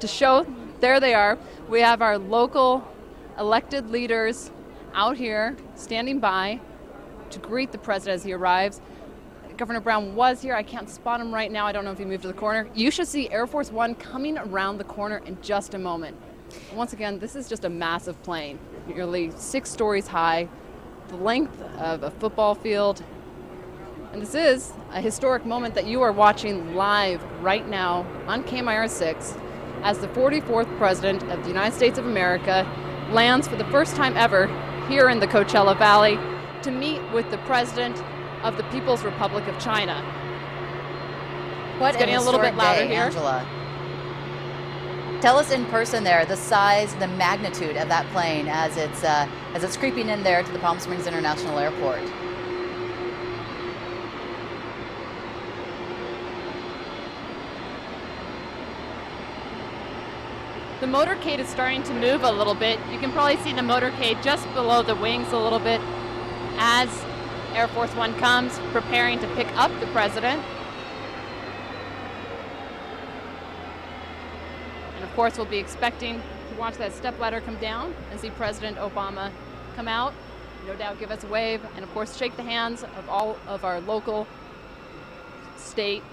To show, there they are. We have our local elected leaders out here standing by to greet the president as he arrives. Governor Brown was here. I can't spot him right now. I don't know if he moved to the corner. You should see Air Force One coming around the corner in just a moment. Once again, this is just a massive plane, nearly 6 stories high, the length of a football field. And this is a historic moment that you are watching live right now on KMIR-6 as the 44th President of the United States of America lands for the first time ever here in the Coachella Valley to meet with the President of the People's Republic of China. What it's getting a little bit louder here. Angela. Tell us in person there the size, the magnitude of that plane as it's creeping in there to the Palm Springs International Airport. The motorcade is starting to move a little bit. You can probably see the motorcade just below the wings a little bit as Air Force One comes, preparing to pick up the president. And of course, we'll be expecting to watch that stepladder come down and see President Obama come out, no doubt give us a wave, and of course shake the hands of all of our local, state,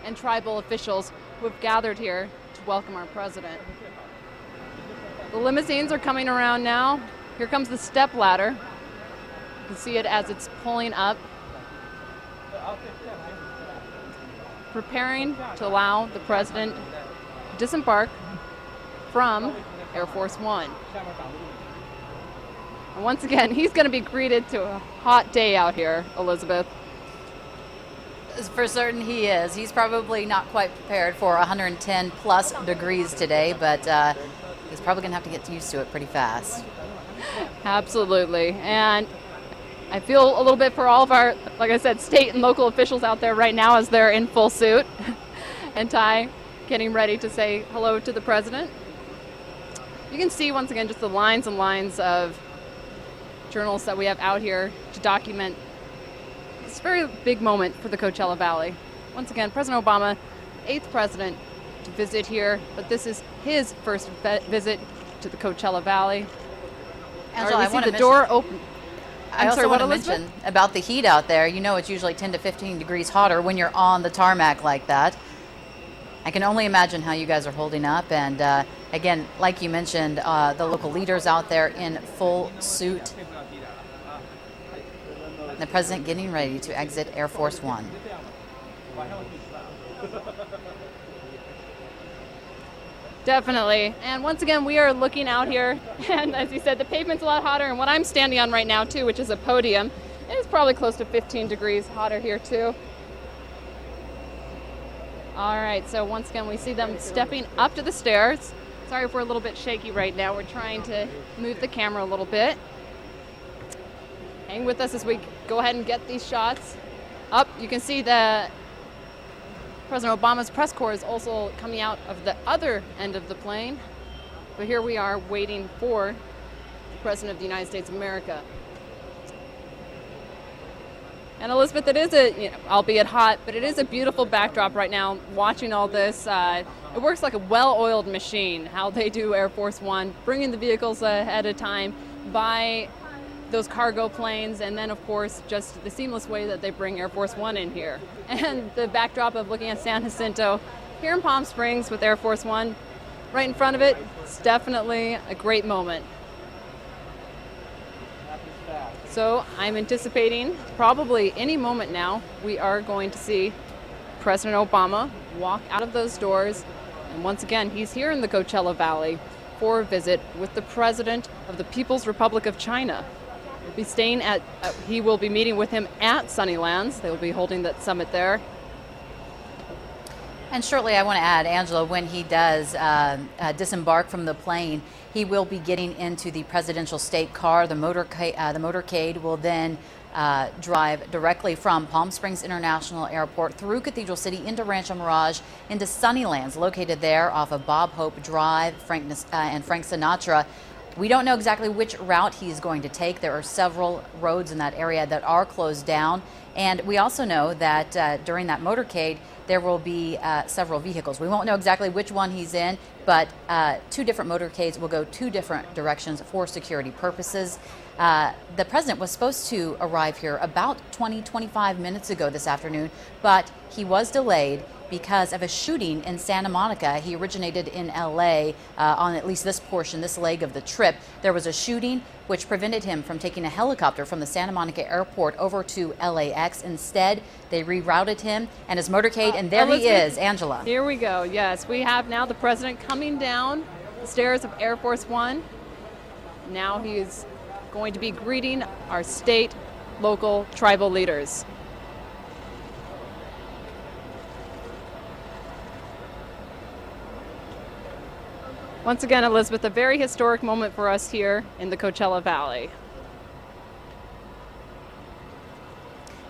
and tribal officials who have gathered here to welcome our president. The limousines are coming around now. Here comes the stepladder. You can see it as it's pulling up, preparing to allow the president to disembark from Air Force One. And once again, he's going to be greeted to a hot day out here, Elizabeth. For certain he is. He's probably not quite prepared for 110 plus degrees today, but he's probably going to have to get used to it pretty fast. Absolutely. And I feel a little bit for all of our, like I said, state and local officials out there right now as they're in full suit and tie, getting ready to say hello to the president. You can see once again just the lines and lines of journalists that we have out here to document this very big moment for the Coachella Valley. Once again, President Obama, 8th president to visit here, but this is his first visit to the Coachella Valley. Angela, we see the door open. I also want to mention about the heat out there. You know it's usually 10 to 15 degrees hotter when you're on the tarmac like that. I can only imagine how you guys are holding up. And again, like you mentioned, the local leaders out there in full suit. The president getting ready to exit Air Force One. Definitely. And once again, we are looking out here, and as you said, the pavement's a lot hotter, and what I'm standing on right now, too, which is a podium, is probably close to 15 degrees hotter here, too. All right, so once again, we see them stepping up to the stairs. Sorry if we're a little bit shaky right now. We're trying to move the camera a little bit. Hang with us as we go ahead and get these shots. Up, you can see the President Obama's press corps is also coming out of the other end of the plane. But here we are waiting for the President of the United States of America. And Elizabeth, it is albeit hot, but it is a beautiful backdrop right now, watching all this. It works like a well-oiled machine, how they do Air Force One, bringing the vehicles ahead of time by those cargo planes, and then of course just the seamless way that they bring Air Force One in here. And the backdrop of looking at San Jacinto here in Palm Springs with Air Force One right in front of it, it's definitely a great moment. So I'm anticipating probably any moment now we are going to see President Obama walk out of those doors, and once again he's here in the Coachella Valley for a visit with the President of the People's Republic of China. Be staying at, he will be meeting with him at Sunnylands. They will be holding that summit there. And shortly, I want to add, Angela, when he does disembark from the plane, he will be getting into the presidential state car. The motorcade will then drive directly from Palm Springs International Airport through Cathedral City into Rancho Mirage into Sunnylands, located there off of Bob Hope Drive and Frank Sinatra. We don't know exactly which route he's going to take. There are several roads in that area that are closed down. And we also know that during that motorcade, there will be several vehicles. We won't know exactly which one he's in, but 2 different motorcades will go 2 different directions for security purposes. The president was supposed to arrive here about 25 minutes ago this afternoon, but he was delayed because of a shooting in Santa Monica. He originated in LA on at least this portion, this leg of the trip. There was a shooting which prevented him from taking a helicopter from the Santa Monica airport over to LAX. Instead, they rerouted him and his motorcade, and there he is, Angela. Here we go. Yes, we have now the president coming down the stairs of Air Force One. Now he is going to be greeting our state, local, tribal leaders. Once again, Elizabeth, a very historic moment for us here in the Coachella Valley.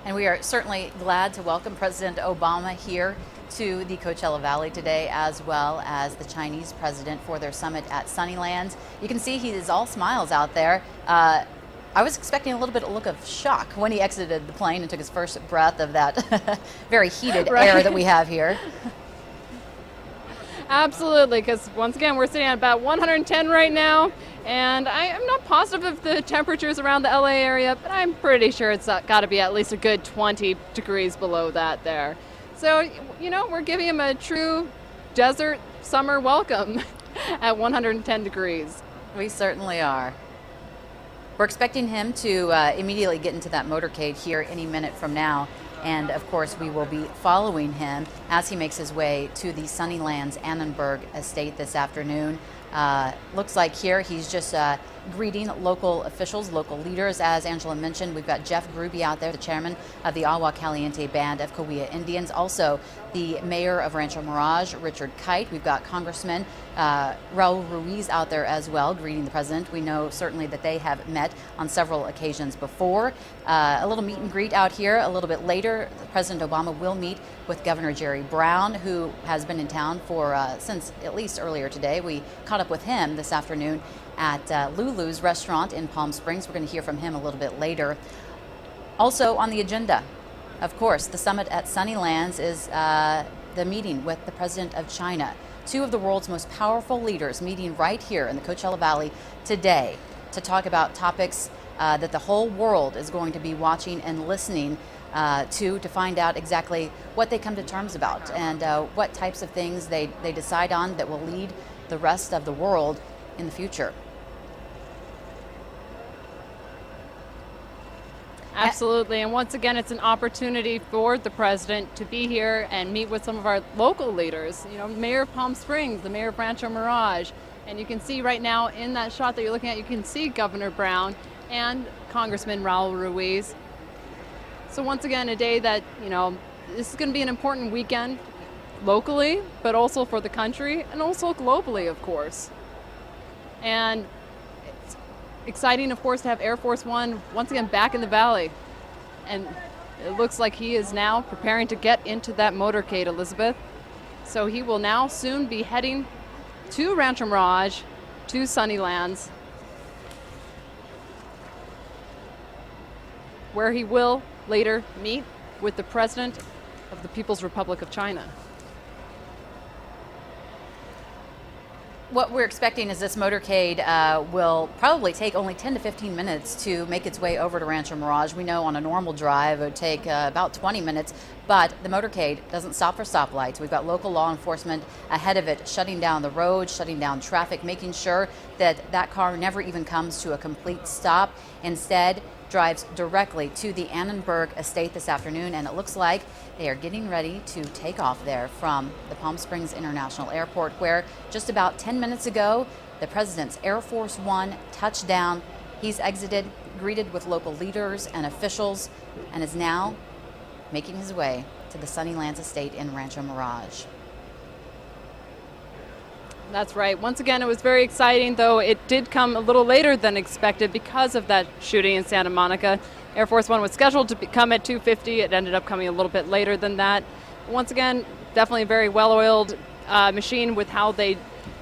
And we are certainly glad to welcome President Obama here to the Coachella Valley today, as well as the Chinese president for their summit at Sunnylands. You can see he is all smiles out there. I was expecting a little bit of look of shock when he exited the plane and took his first breath of that very heated air that we have here. Absolutely, because once again, we're sitting at about 110 right now, and I'm not positive of the temperatures around the LA area, but I'm pretty sure it's got to be at least a good 20 degrees below that there. So, you know, we're giving him a true desert summer welcome at 110 degrees. We certainly are. We're expecting him to immediately get into that motorcade here any minute from now. And of course, we will be following him as he makes his way to the Sunnylands Annenberg estate this afternoon. Looks like here he's just greeting local officials, local leaders. As Angela mentioned, we've got Jeff Gruby out there, the chairman of the Agua Caliente Band of Cahuilla Indians. Also, the mayor of Rancho Mirage, Richard Kite. We've got Congressman Raul Ruiz out there as well, greeting the president. We know certainly that they have met on several occasions before. A little meet and greet out here a little bit later. President Obama will meet with Governor Jerry Brown, who has been in town for since at least earlier today. We caught up with him this afternoon at Lulu's restaurant in Palm Springs. We're going to hear from him a little bit later. Also on the agenda, of course, the summit at Sunnylands is the meeting with the president of China. 2 of the world's most powerful leaders meeting right here in the Coachella Valley today to talk about topics that the whole world is going to be watching and listening to find out exactly what they come to terms about and what types of things they decide on that will lead the rest of the world in the future. Absolutely, and once again, it's an opportunity for the president to be here and meet with some of our local leaders. You know, Mayor of Palm Springs, the Mayor of Rancho Mirage, and you can see right now in that shot that you're looking at, you can see Governor Brown and Congressman Raul Ruiz. So once again, a day that, you know, this is going to be an important weekend locally, but also for the country and also globally, of course. And it's exciting, of course, to have Air Force One once again back in the valley. And it looks like he is now preparing to get into that motorcade, Elizabeth. So he will now soon be heading to Rancho Mirage, to Sunnylands, where he will later meet with the President of the People's Republic of China. What we're expecting is this motorcade will probably take only 10 to 15 minutes to make its way over to Rancho Mirage. We know on a normal drive it would take about 20 minutes, but the motorcade doesn't stop for stoplights. We've got local law enforcement ahead of it, shutting down the road, shutting down traffic, making sure that that car never even comes to a complete stop. Instead, drives directly to the Annenberg estate this afternoon, and it looks like they are getting ready to take off there from the Palm Springs International Airport, where just about 10 minutes ago, the president's Air Force One touched down. He's exited, greeted with local leaders and officials, and is now making his way to the Sunnylands estate in Rancho Mirage. That's right. Once again, it was very exciting, though it did come a little later than expected because of that shooting in Santa Monica. Air Force One was scheduled to come at 2:50. It ended up coming a little bit later than that. Once again, definitely a very well-oiled machine with how they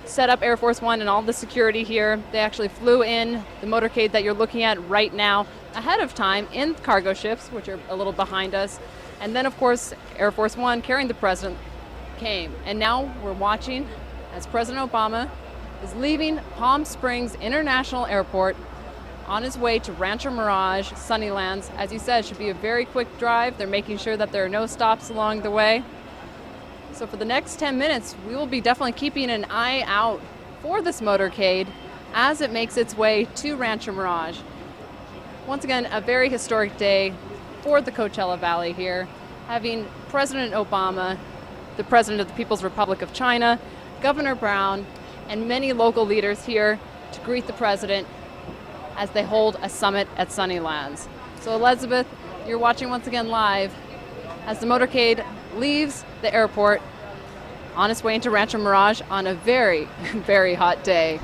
set up Air Force One and all the security here. They actually flew in the motorcade that you're looking at right now ahead of time in cargo ships, which are a little behind us. And then, of course, Air Force One carrying the president came. And now we're watching as President Obama is leaving Palm Springs International Airport on his way to Rancho Mirage, Sunnylands. As you said, it should be a very quick drive. They're making sure that there are no stops along the way. So for the next 10 minutes, we will be definitely keeping an eye out for this motorcade as it makes its way to Rancho Mirage. Once again, a very historic day for the Coachella Valley here, having President Obama, the President of the People's Republic of China, Governor Brown, and many local leaders here to greet the President as they hold a summit at Sunnylands. So Elizabeth, you're watching once again live as the motorcade leaves the airport on its way into Rancho Mirage on a very, very hot day.